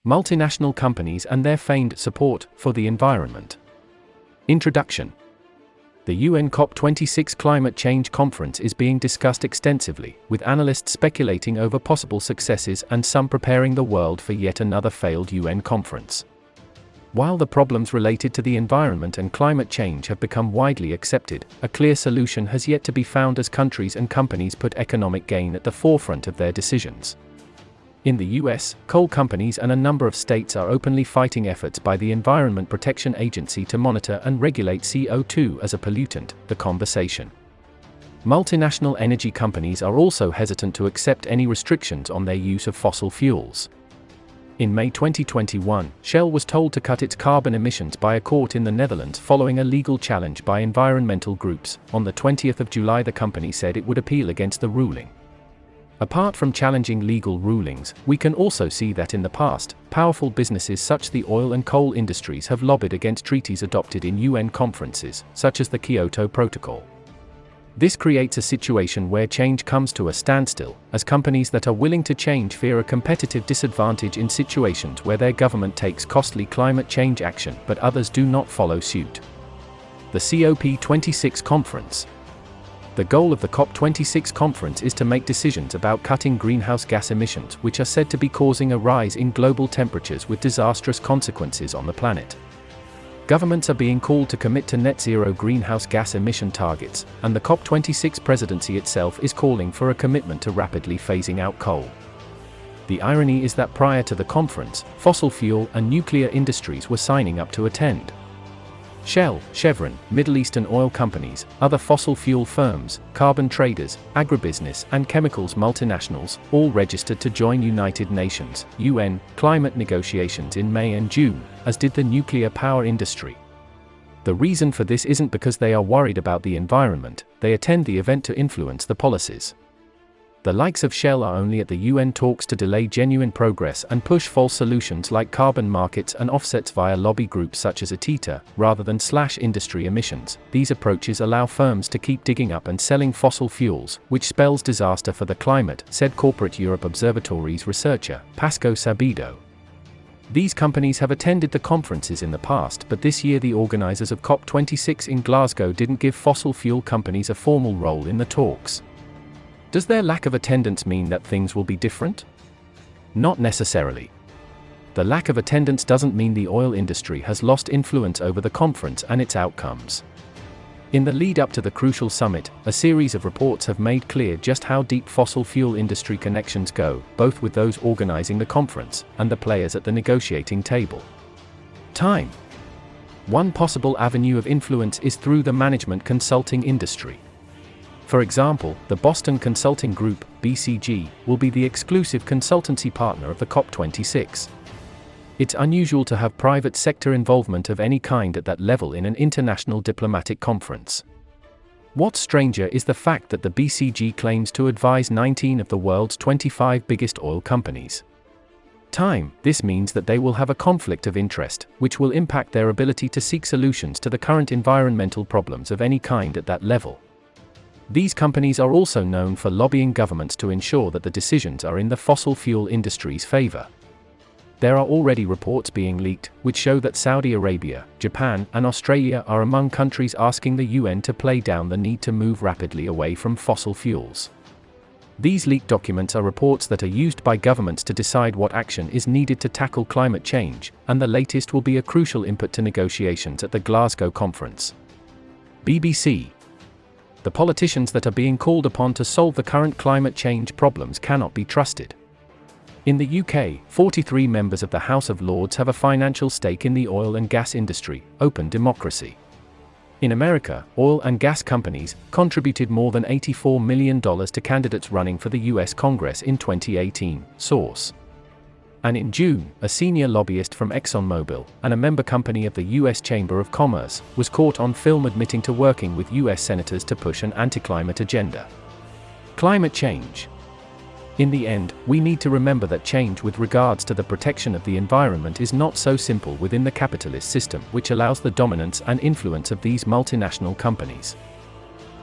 Multinational companies and their feigned support for the environment. Introduction. The UN COP26 climate change conference is being discussed extensively, with analysts speculating over possible successes and some preparing the world for yet another failed UN conference. While the problems related to the environment and climate change have become widely accepted, a clear solution has yet to be found as countries and companies put economic gain at the forefront of their decisions. In the US, coal companies and a number of states are openly fighting efforts by the Environment Protection Agency to monitor and regulate CO2 as a pollutant. The conversation. Multinational energy companies are also hesitant to accept any restrictions on their use of fossil fuels. In May 2021, Shell was told to cut its carbon emissions by a court in the Netherlands following a legal challenge by environmental groups. On the 20th of July, the company said it would appeal against the ruling. Apart from challenging legal rulings, we can also see that in the past, powerful businesses such as the oil and coal industries have lobbied against treaties adopted in UN conferences, such as the Kyoto Protocol. This creates a situation where change comes to a standstill, as companies that are willing to change fear a competitive disadvantage in situations where their government takes costly climate change action but others do not follow suit. The COP26 conference. The goal of the COP26 conference is to make decisions about cutting greenhouse gas emissions, which are said to be causing a rise in global temperatures with disastrous consequences on the planet. Governments are being called to commit to net zero greenhouse gas emission targets, and the COP26 presidency itself is calling for a commitment to rapidly phasing out coal. The irony is that prior to the conference, fossil fuel and nuclear industries were signing up to attend. Shell, Chevron, Middle Eastern oil companies, other fossil fuel firms, carbon traders, agribusiness and chemicals multinationals, all registered to join United Nations, UN, climate negotiations in May and June, as did the nuclear power industry. The reason for this isn't because they are worried about the environment, they attend the event to influence the policies. The likes of Shell are only at the UN talks to delay genuine progress and push false solutions like carbon markets and offsets via lobby groups such as ATITA, rather than slash industry emissions. These approaches allow firms to keep digging up and selling fossil fuels, which spells disaster for the climate, said Corporate Europe Observatory's researcher, Pasco Sabido. These companies have attended the conferences in the past, but this year the organizers of COP26 in Glasgow didn't give fossil fuel companies a formal role in the talks. Does their lack of attendance mean that things will be different? Not necessarily. The lack of attendance doesn't mean the oil industry has lost influence over the conference and its outcomes. In the lead up to the crucial summit, a series of reports have made clear just how deep fossil fuel industry connections go, both with those organizing the conference and the players at the negotiating table. Time. One possible avenue of influence is through the management consulting industry. For example, the Boston Consulting Group, BCG, will be the exclusive consultancy partner of the COP26. It's unusual to have private sector involvement of any kind at that level in an international diplomatic conference. What's stranger is the fact that the BCG claims to advise 19 of the world's 25 biggest oil companies. Time. This means that they will have a conflict of interest, which will impact their ability to seek solutions to the current environmental problems of any kind at that level. These companies are also known for lobbying governments to ensure that the decisions are in the fossil fuel industry's favor. There are already reports being leaked, which show that Saudi Arabia, Japan, and Australia are among countries asking the UN to play down the need to move rapidly away from fossil fuels. These leaked documents are reports that are used by governments to decide what action is needed to tackle climate change, and the latest will be a crucial input to negotiations at the Glasgow conference. BBC. The politicians that are being called upon to solve the current climate change problems cannot be trusted. In the UK, 43 members of the House of Lords have a financial stake in the oil and gas industry, open democracy. In America, oil and gas companies contributed more than $84 million to candidates running for the US Congress in 2018, source. And in June, a senior lobbyist from ExxonMobil, and a member company of the US Chamber of Commerce, was caught on film admitting to working with US senators to push an anti-climate agenda. Climate change. In the end, we need to remember that change with regards to the protection of the environment is not so simple within the capitalist system, which allows the dominance and influence of these multinational companies.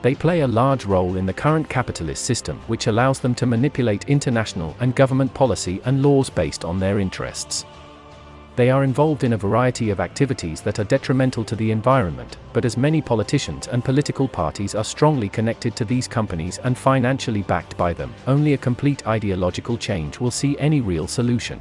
They play a large role in the current capitalist system, which allows them to manipulate international and government policy and laws based on their interests. They are involved in a variety of activities that are detrimental to the environment, but as many politicians and political parties are strongly connected to these companies and financially backed by them, only a complete ideological change will see any real solution.